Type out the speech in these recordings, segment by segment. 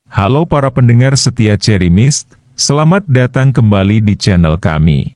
Halo para pendengar setia Cherry Mist, selamat datang kembali di channel kami.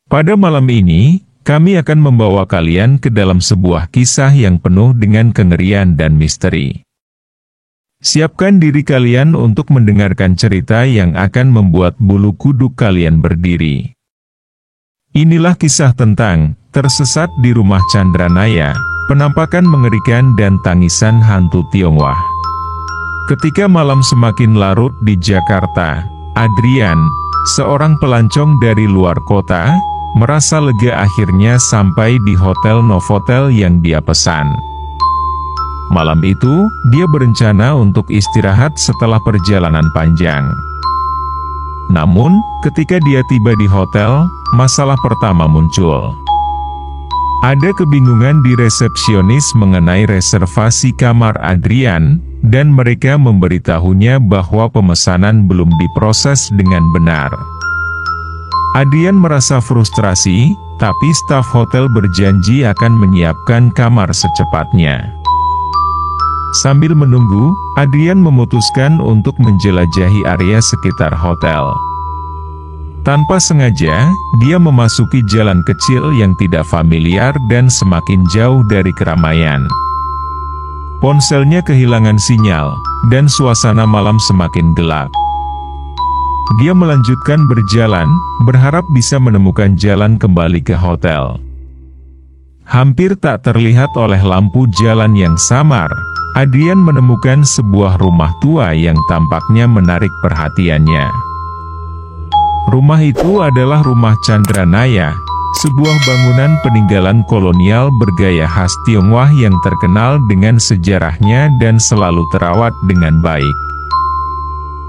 Pada malam ini, kami akan membawa kalian ke dalam sebuah kisah yang penuh dengan kengerian dan misteri. Siapkan diri kalian untuk mendengarkan cerita yang akan membuat bulu kuduk kalian berdiri. Inilah kisah tentang tersesat di rumah Chandranaya, penampakan mengerikan dan tangisan hantu Tionghoa. Ketika malam semakin larut di Jakarta, Adrian, seorang pelancong dari luar kota, merasa lega akhirnya sampai di Hotel Novotel yang dia pesan. Malam itu, dia berencana untuk istirahat setelah perjalanan panjang. Namun, ketika dia tiba di hotel, masalah pertama muncul. Ada kebingungan di resepsionis mengenai reservasi kamar Adrian, dan mereka memberitahunya bahwa pemesanan belum diproses dengan benar. Adrian merasa frustrasi, tapi staf hotel berjanji akan menyiapkan kamar secepatnya. Sambil menunggu, Adrian memutuskan untuk menjelajahi area sekitar hotel. Tanpa sengaja, dia memasuki jalan kecil yang tidak familiar dan semakin jauh dari keramaian. Ponselnya kehilangan sinyal, dan suasana malam semakin gelap. Dia melanjutkan berjalan, berharap bisa menemukan jalan kembali ke hotel. Hampir tak terlihat oleh lampu jalan yang samar, Adrian menemukan sebuah rumah tua yang tampaknya menarik perhatiannya. Rumah itu adalah rumah Chandranaya, sebuah bangunan peninggalan kolonial bergaya khas Tionghoa yang terkenal dengan sejarahnya dan selalu terawat dengan baik.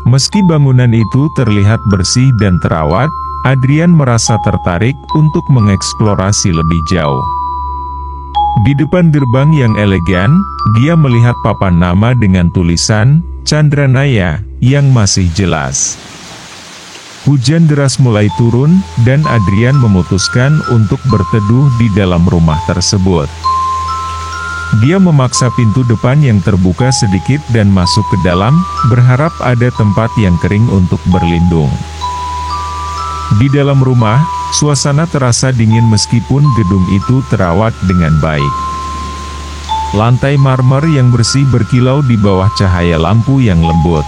Meski bangunan itu terlihat bersih dan terawat, Adrian merasa tertarik untuk mengeksplorasi lebih jauh. Di depan gerbang yang elegan, dia melihat papan nama dengan tulisan Chandranaya yang masih jelas. Hujan deras mulai turun, dan Adrian memutuskan untuk berteduh di dalam rumah tersebut. Dia memaksa pintu depan yang terbuka sedikit dan masuk ke dalam, berharap ada tempat yang kering untuk berlindung. Di dalam rumah, suasana terasa dingin meskipun gedung itu terawat dengan baik. Lantai marmer yang bersih berkilau di bawah cahaya lampu yang lembut.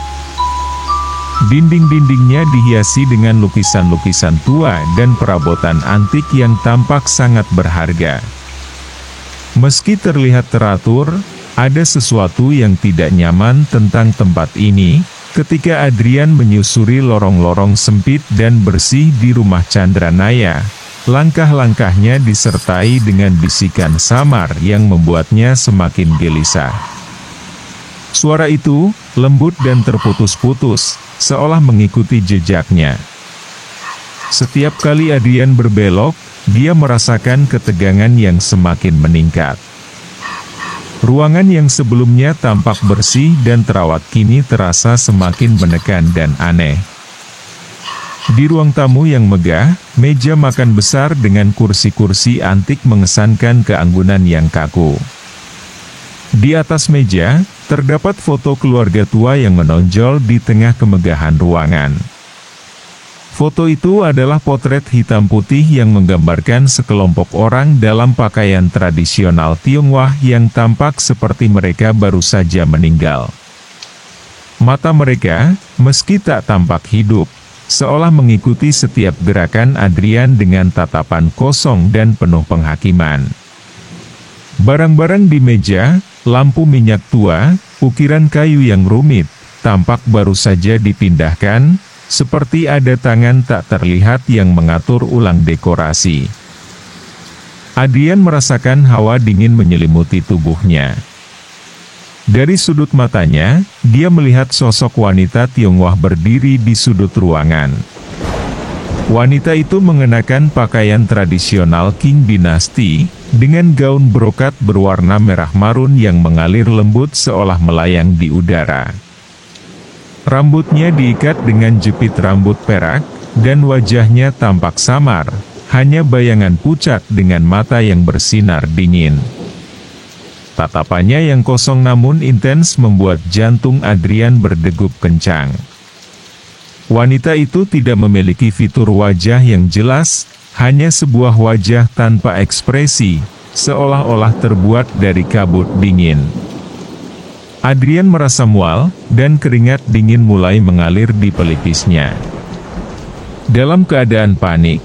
Dinding-dindingnya dihiasi dengan lukisan-lukisan tua dan perabotan antik yang tampak sangat berharga. Meski terlihat teratur, ada sesuatu yang tidak nyaman tentang tempat ini, ketika Adrian menyusuri lorong-lorong sempit dan bersih di rumah Chandranaya. Langkah-langkahnya disertai dengan bisikan samar yang membuatnya semakin gelisah. Suara itu, lembut dan terputus-putus, seolah mengikuti jejaknya. Setiap kali Adrian berbelok, dia merasakan ketegangan yang semakin meningkat. Ruangan yang sebelumnya tampak bersih dan terawat kini terasa semakin menekan dan aneh. Di ruang tamu yang megah, meja makan besar dengan kursi-kursi antik mengesankan keanggunan yang kaku. Di atas meja, terdapat foto keluarga tua yang menonjol di tengah kemegahan ruangan. Foto itu adalah potret hitam putih yang menggambarkan sekelompok orang dalam pakaian tradisional Tionghoa yang tampak seperti mereka baru saja meninggal. Mata mereka, meski tak tampak hidup, seolah mengikuti setiap gerakan Adrian dengan tatapan kosong dan penuh penghakiman. Barang-barang di meja, lampu minyak tua, ukiran kayu yang rumit, tampak baru saja dipindahkan, seperti ada tangan tak terlihat yang mengatur ulang dekorasi. Adrian merasakan hawa dingin menyelimuti tubuhnya. Dari sudut matanya, dia melihat sosok wanita Tionghoa berdiri di sudut ruangan. Wanita itu mengenakan pakaian tradisional Qing dinasti, dengan gaun brokat berwarna merah marun yang mengalir lembut seolah melayang di udara. Rambutnya diikat dengan jepit rambut perak, dan wajahnya tampak samar, hanya bayangan pucat dengan mata yang bersinar dingin. Tatapannya yang kosong namun intens membuat jantung Adrian berdegup kencang. Wanita itu tidak memiliki fitur wajah yang jelas, hanya sebuah wajah tanpa ekspresi, seolah-olah terbuat dari kabut dingin. Adrian merasa mual, dan keringat dingin mulai mengalir di pelipisnya. Dalam keadaan panik,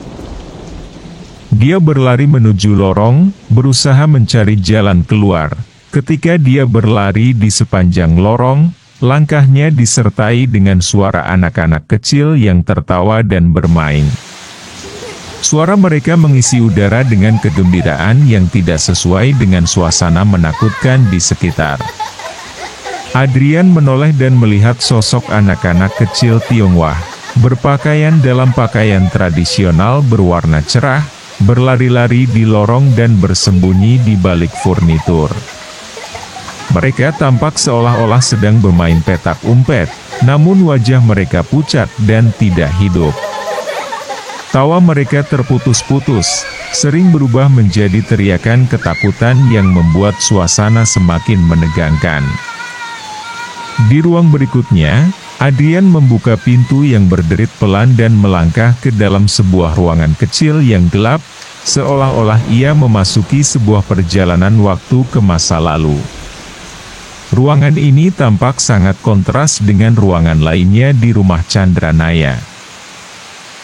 dia berlari menuju lorong, berusaha mencari jalan keluar. Ketika dia berlari di sepanjang lorong, langkahnya disertai dengan suara anak-anak kecil yang tertawa dan bermain. Suara mereka mengisi udara dengan kegembiraan yang tidak sesuai dengan suasana menakutkan di sekitar. Adrian menoleh dan melihat sosok anak-anak kecil Tionghoa, berpakaian dalam pakaian tradisional berwarna cerah, berlari-lari di lorong dan bersembunyi di balik furnitur. Mereka tampak seolah-olah sedang bermain petak umpet, namun wajah mereka pucat dan tidak hidup. Tawa mereka terputus-putus, sering berubah menjadi teriakan ketakutan yang membuat suasana semakin menegangkan. Di ruang berikutnya, Adrian membuka pintu yang berderit pelan dan melangkah ke dalam sebuah ruangan kecil yang gelap, seolah-olah ia memasuki sebuah perjalanan waktu ke masa lalu. Ruangan ini tampak sangat kontras dengan ruangan lainnya di rumah Chandranaya.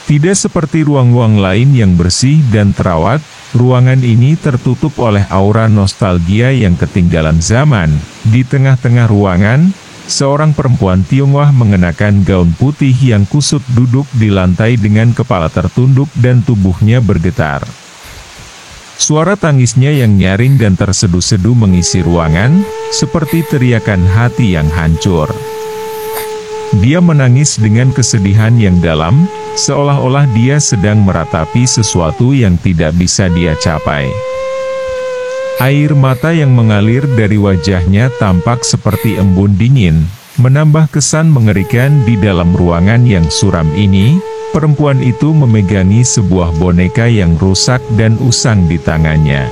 Tidak seperti ruang-ruang lain yang bersih dan terawat, ruangan ini tertutup oleh aura nostalgia yang ketinggalan zaman. Di tengah-tengah ruangan, seorang perempuan Tionghoa mengenakan gaun putih yang kusut duduk di lantai dengan kepala tertunduk dan tubuhnya bergetar. Suara tangisnya yang nyaring dan terseduh-seduh mengisi ruangan, seperti teriakan hati yang hancur. Dia menangis dengan kesedihan yang dalam, seolah-olah dia sedang meratapi sesuatu yang tidak bisa dia capai. Air mata yang mengalir dari wajahnya tampak seperti embun dingin, menambah kesan mengerikan di dalam ruangan yang suram ini. Perempuan itu memegangi sebuah boneka yang rusak dan usang di tangannya.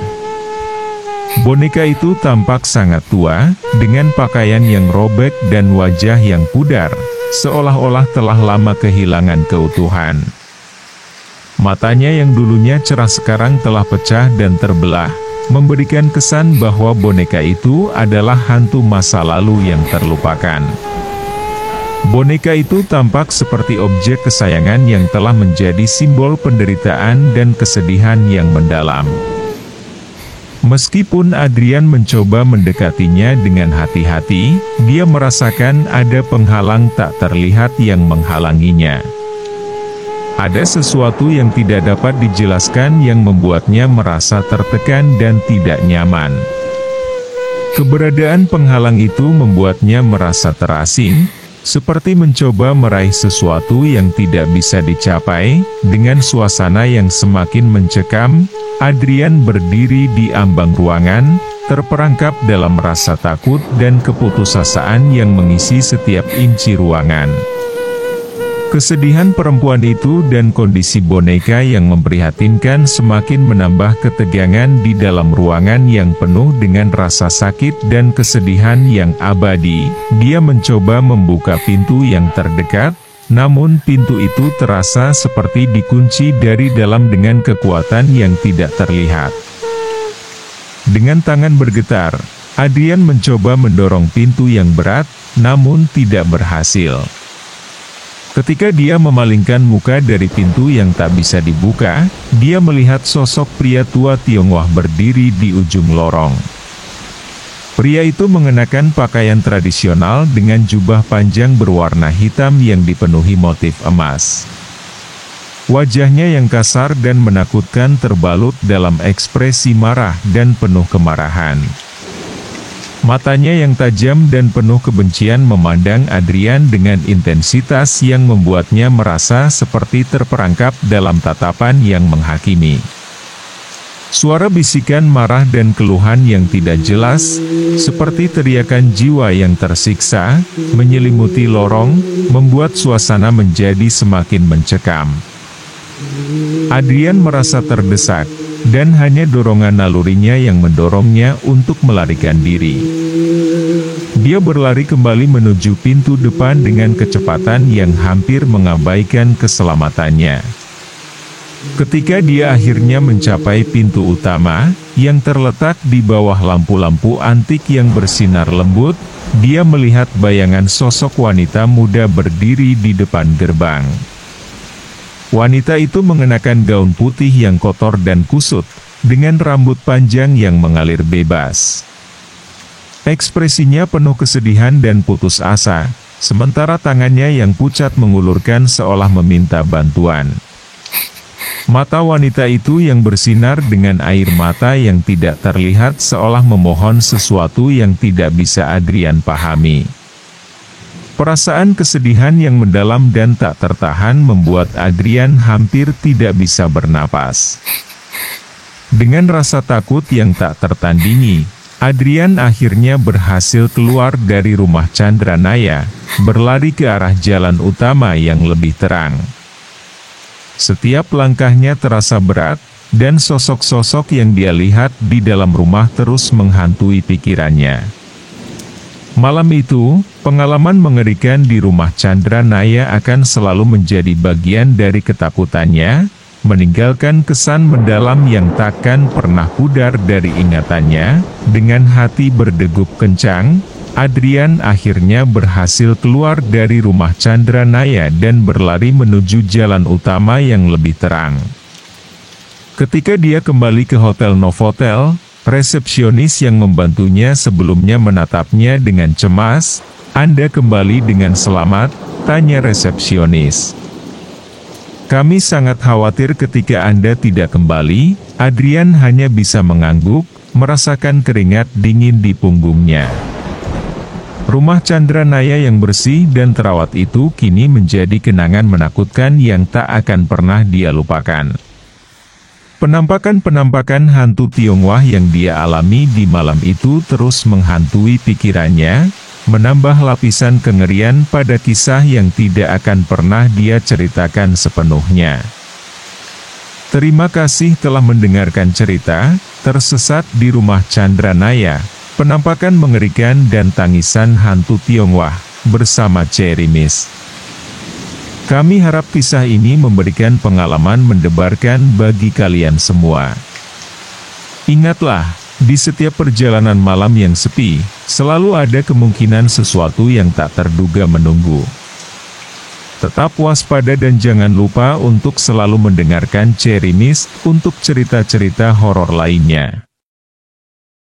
Boneka itu tampak sangat tua, dengan pakaian yang robek dan wajah yang pudar, seolah-olah telah lama kehilangan keutuhan. Matanya yang dulunya cerah sekarang telah pecah dan terbelah, memberikan kesan bahwa boneka itu adalah hantu masa lalu yang terlupakan. Boneka itu tampak seperti objek kesayangan yang telah menjadi simbol penderitaan dan kesedihan yang mendalam. Meskipun Adrian mencoba mendekatinya dengan hati-hati, dia merasakan ada penghalang tak terlihat yang menghalanginya. Ada sesuatu yang tidak dapat dijelaskan yang membuatnya merasa tertekan dan tidak nyaman. Keberadaan penghalang itu membuatnya merasa terasing, seperti mencoba meraih sesuatu yang tidak bisa dicapai. Dengan suasana yang semakin mencekam, Adrian berdiri di ambang ruangan, terperangkap dalam rasa takut dan keputusasaan yang mengisi setiap inci ruangan. Kesedihan perempuan itu dan kondisi boneka yang memprihatinkan semakin menambah ketegangan di dalam ruangan yang penuh dengan rasa sakit dan kesedihan yang abadi. Dia mencoba membuka pintu yang terdekat, namun pintu itu terasa seperti dikunci dari dalam dengan kekuatan yang tidak terlihat. Dengan tangan bergetar, Adrian mencoba mendorong pintu yang berat, namun tidak berhasil. Ketika dia memalingkan muka dari pintu yang tak bisa dibuka, dia melihat sosok pria tua Tionghoa berdiri di ujung lorong. Pria itu mengenakan pakaian tradisional dengan jubah panjang berwarna hitam yang dipenuhi motif emas. Wajahnya yang kasar dan menakutkan terbalut dalam ekspresi marah dan penuh kemarahan. Matanya yang tajam dan penuh kebencian memandang Adrian dengan intensitas yang membuatnya merasa seperti terperangkap dalam tatapan yang menghakimi. Suara bisikan marah dan keluhan yang tidak jelas, seperti teriakan jiwa yang tersiksa, menyelimuti lorong, membuat suasana menjadi semakin mencekam. Adrian merasa terdesak. dan hanya dorongan nalurinya yang mendorongnya untuk melarikan diri. Dia berlari kembali menuju pintu depan dengan kecepatan yang hampir mengabaikan keselamatannya. Ketika dia akhirnya mencapai pintu utama, yang terletak di bawah lampu-lampu antik yang bersinar lembut, dia melihat bayangan sosok wanita muda berdiri di depan gerbang. Wanita itu mengenakan gaun putih yang kotor dan kusut, dengan rambut panjang yang mengalir bebas. Ekspresinya penuh kesedihan dan putus asa, sementara tangannya yang pucat mengulurkan seolah meminta bantuan. Mata wanita itu yang bersinar dengan air mata yang tidak terlihat seolah memohon sesuatu yang tidak bisa Adrian pahami. Perasaan kesedihan yang mendalam dan tak tertahan membuat Adrian hampir tidak bisa bernapas. Dengan rasa takut yang tak tertandingi, Adrian akhirnya berhasil keluar dari rumah Chandranaya, berlari ke arah jalan utama yang lebih terang. Setiap langkahnya terasa berat, dan sosok-sosok yang dia lihat di dalam rumah terus menghantui pikirannya. Malam itu, pengalaman mengerikan di rumah Chandranaya akan selalu menjadi bagian dari ketakutannya, meninggalkan kesan mendalam yang takkan pernah pudar dari ingatannya. Dengan hati berdegup kencang, Adrian akhirnya berhasil keluar dari rumah Chandranaya dan berlari menuju jalan utama yang lebih terang. Ketika dia kembali ke Hotel Novotel, resepsionis yang membantunya sebelumnya menatapnya dengan cemas. "Anda kembali dengan selamat?" tanya resepsionis. "Kami sangat khawatir ketika Anda tidak kembali." Adrian hanya bisa mengangguk, merasakan keringat dingin di punggungnya. Rumah Chandranaya yang bersih dan terawat itu kini menjadi kenangan menakutkan yang tak akan pernah dia lupakan. Penampakan-penampakan hantu Tionghoa yang dia alami di malam itu terus menghantui pikirannya, menambah lapisan kengerian pada kisah yang tidak akan pernah dia ceritakan sepenuhnya. Terima kasih telah mendengarkan cerita Tersesat di Rumah Chandranaya, Penampakan Mengerikan dan Tangisan Hantu Tionghoa, bersama Cherry Mist. Kami harap kisah ini memberikan pengalaman mendebarkan bagi kalian semua. Ingatlah, di setiap perjalanan malam yang sepi, selalu ada kemungkinan sesuatu yang tak terduga menunggu. Tetap waspada dan jangan lupa untuk selalu mendengarkan Cherry Mist untuk cerita-cerita horor lainnya.